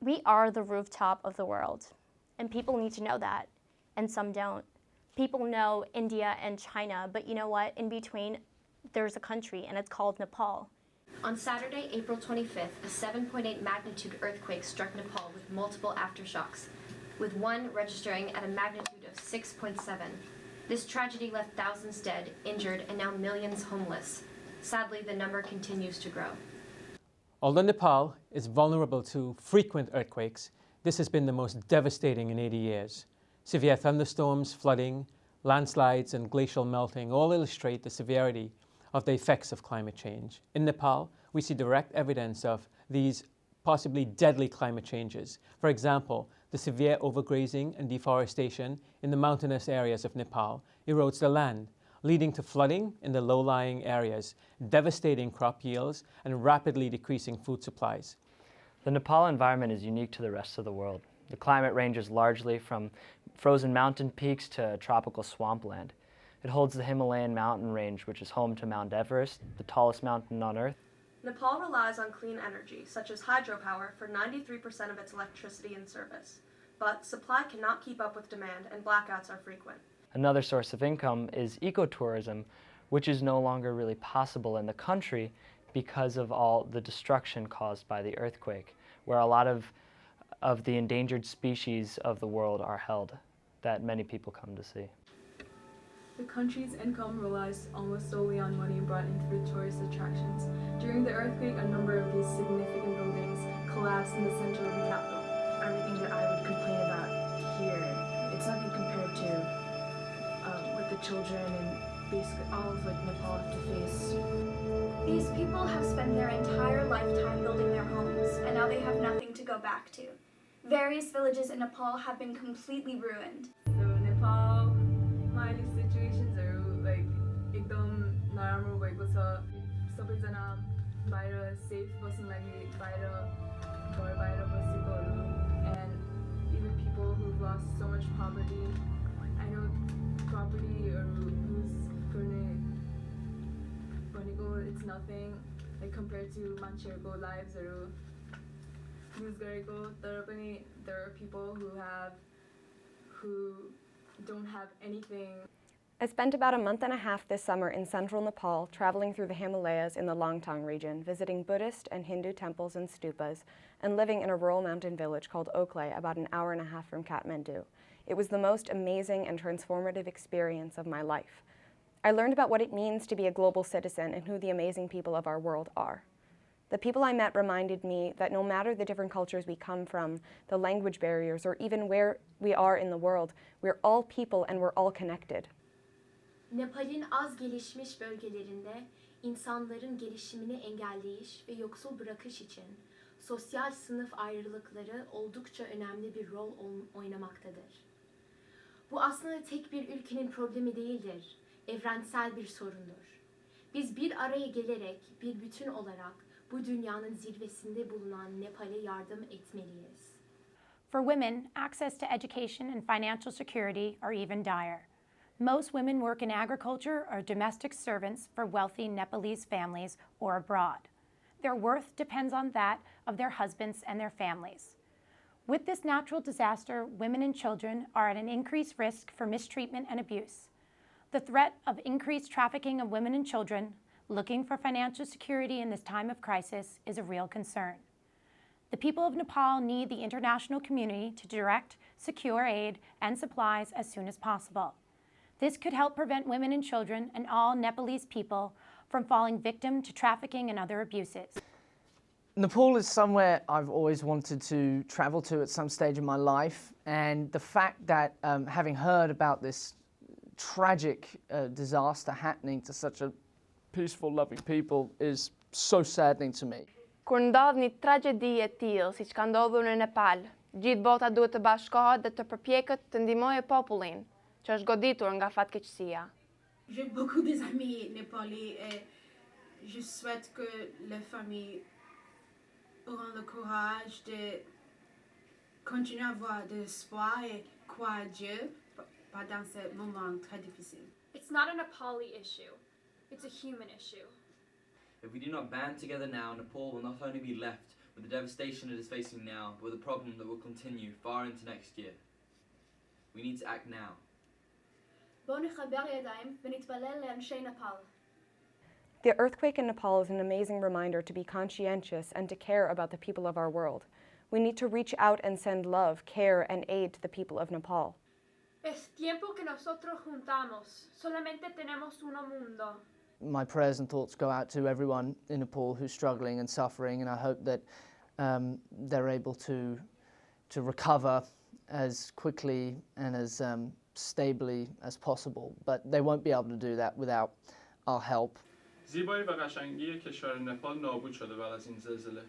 We are the rooftop of the world, and people need to know that, and some don't. People know India and China, but you know what? In between, there's a country, and it's called Nepal. On Saturday, April 25th, a 7.8 magnitude earthquake struck Nepal with multiple aftershocks, with one registering at a magnitude of 6.7. This tragedy left thousands dead, injured, and now millions homeless. Sadly, the number continues to grow. Although Nepal is vulnerable to frequent earthquakes, this has been the most devastating in 80 years. Severe thunderstorms, flooding, landslides, and glacial melting all illustrate the severity of the effects of climate change. In Nepal, we see direct evidence of these possibly deadly climate changes. For example, the severe overgrazing and deforestation in the mountainous areas of Nepal erodes the land, leading to flooding in the low-lying areas, devastating crop yields, and rapidly decreasing food supplies. The Nepal environment is unique to the rest of the world. The climate ranges largely from frozen mountain peaks to tropical swampland. It holds the Himalayan mountain range, which is home to Mount Everest, the tallest mountain on Earth. Nepal relies on clean energy, such as hydropower, for 93% of its electricity and service. But supply cannot keep up with demand, and blackouts are frequent. Another source of income is ecotourism, which is no longer really possible in the country because of all the destruction caused by the earthquake, where a lot of the endangered species of the world are held that many people come to see. The country's income relies almost solely on money brought in through tourist attractions. During the earthquake, a number of these significant buildings collapsed in the center of the capital. Everything that I would complain about here, it's nothing compared to what the children and basically all of Nepal have to face. These people have spent their entire lifetime building their homes, and now they have nothing to go back to. Various villages in Nepal have been completely ruined. So Nepal, my situations are like एकदम नराम्रो भएको छ. सबैजना बाहिर safe बस्न लागि बाहिर घर बाहिर बसेकोहरू, and even people who've lost so much poverty. I know property or who's गर्ने भनेको it's nothing like compared to मान्छेहरूको lives-हरू lose गरेको, तर पनि there are people who don't have anything. I spent about a month and a half this summer in central Nepal, traveling through the Himalayas in the Langtang region, visiting Buddhist and Hindu temples and stupas, and living in a rural mountain village called Oklay, about an hour and a half from Kathmandu. It was the most amazing and transformative experience of my life. I learned about what it means to be a global citizen and who the amazing people of our world are. The people I met reminded me that no matter the different cultures we come from, the language barriers, or even where we are in the world, we're all people and we're all connected. Nepal'in az gelişmiş bölgelerinde insanların gelişimini engelleyiş ve yoksul bırakış için sosyal sınıf ayrılıkları oldukça önemli bir rol oynamaktadır. Bu aslında tek bir ülkenin problemi değildir, evrensel bir sorundur. Biz bir araya gelerek, bir bütün olarak bu dünyanın zirvesinde bulunan Nepal'e yardım etmeliyiz. For women, access to education and financial security are even dire. Most women work in agriculture or domestic servants for wealthy Nepalese families or abroad. Their worth depends on that of their husbands and their families. With this natural disaster, women and children are at an increased risk for mistreatment and abuse. The threat of increased trafficking of women and children looking for financial security in this time of crisis is a real concern. The people of Nepal need the international community to direct, secure aid and supplies as soon as possible. This could help prevent women and children and all Nepalese people from falling victim to trafficking and other abuses. Nepal is somewhere I've always wanted to travel to at some stage in my life, and the fact that having heard about this tragic disaster happening to such a peaceful, loving people is so saddening to me. Kur ndodh një tragjedi e tillë siç ka ndodhur në Nepal, gjithë bota duhet të bashkohet dhe të përpjeket të ndihmojë popullin që është goditur nga fatkeqësia. J'ai beaucoup des amis népalais et je souhaite que les familles auront le courage de continuer à avoir de l'espoir et croire à Dieu pendant ce moment très difficile. It's not a Nepali issue. It's a human issue. If we do not band together now, Nepal will not only be left with the devastation it is facing now, but with a problem that will continue far into next year. We need to act now. בואו נחבר ידיים ונתפלל לאנשי נפאל. The earthquake in Nepal is an amazing reminder to be conscientious and to care about the people of our world. We need to reach out and send love, care, and aid to the people of Nepal. Es tiempo que nosotros juntamos. Solamente tenemos un mundo. My prayers and thoughts go out to everyone in Nepal who's struggling and suffering, and I hope that they're able to recover as quickly and as stably as possible. But they won't be able to do that without our help. زیبایی و قشنگی کشور نپال نابود شده بعد از این زلزله.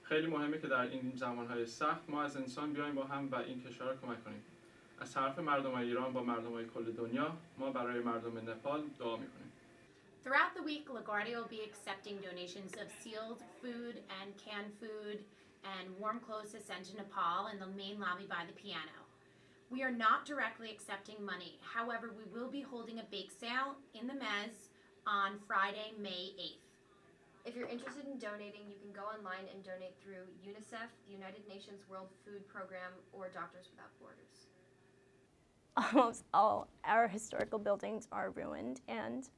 خیلی مهمه که در این زمانهای سخت ما از انسان بیایم با هم و این کشور کمک کنیم. از طرف مردمای ایران با مردمای کل دنیا ما برای مردم نپال دعا می‌کنیم. Throughout the week, LaGuardia will be accepting donations of sealed food and canned food and warm clothes to send to Nepal in the main lobby by the piano. We are not directly accepting money. However, we will be holding a bake sale in the Mez on Friday, May 8th. If you're interested in donating, you can go online and donate through UNICEF, the United Nations World Food Program, or Doctors Without Borders. Almost all our historical buildings are ruined, and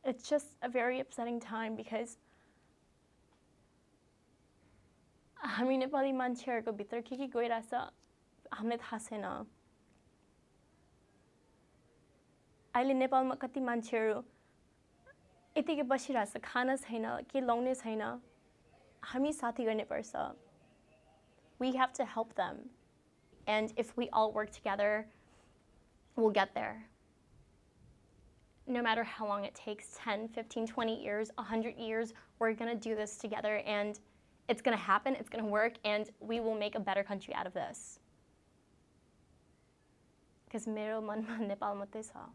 it's just a very upsetting time because हामी नेपाली मान्छेहरूको भित्र के गइरहेछ हामीलाई थाहा छैन। अहिले नेपालमा कति मान्छेहरू यतिकै बसिरहेछ, खाना छैन, के लाउने छैन। हामी साथी गर्नुपर्छ. We have to help them. And if we all work together, we'll get there. No matter how long it takes, 10, 15, 20 years, 100 years, we're going to do this together, and it's going to happen, it's going to work, and we will make a better country out of this. Because मेरो मनमा नेपाल मात्रै छ।